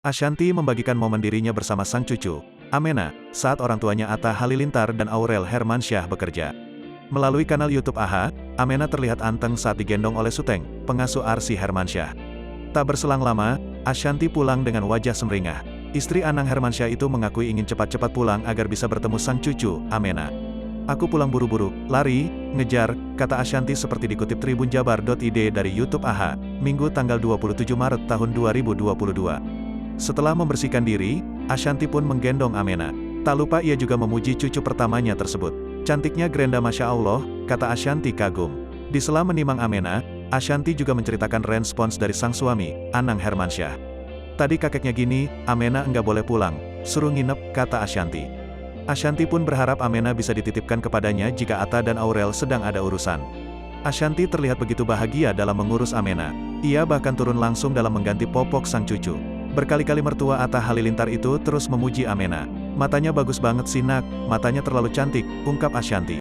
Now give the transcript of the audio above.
Ashanti membagikan momen dirinya bersama sang cucu, Amena, saat orang tuanya Atta Halilintar dan Aurel Hermansyah bekerja. Melalui kanal YouTube AHA, Amena terlihat anteng saat digendong oleh Suteng, pengasuh Arsy Hermansyah. Tak berselang lama, Ashanti pulang dengan wajah sumringah. Istri Anang Hermansyah itu mengakui ingin cepat-cepat pulang agar bisa bertemu sang cucu, Amena. "Aku pulang buru-buru, lari, ngejar," kata Ashanti seperti dikutip tribunjabar.id dari YouTube AHA, Minggu tanggal 27 Maret tahun 2022. Setelah membersihkan diri, Ashanti pun menggendong Amena. Tak lupa ia juga memuji cucu pertamanya tersebut. "Cantiknya Grenda Masya Allah," kata Ashanti kagum. Di sela menimang Amena, Ashanti juga menceritakan respons dari sang suami, Anang Hermansyah. "Tadi kakeknya gini, Amena enggak boleh pulang, suruh nginep," kata Ashanti. Ashanti pun berharap Amena bisa dititipkan kepadanya jika Atta dan Aurel sedang ada urusan. Ashanti terlihat begitu bahagia dalam mengurus Amena. Ia bahkan turun langsung dalam mengganti popok sang cucu. Berkali-kali mertua Atta Halilintar itu terus memuji Amena. "Matanya bagus banget sih nak, matanya terlalu cantik," ungkap Ashanti.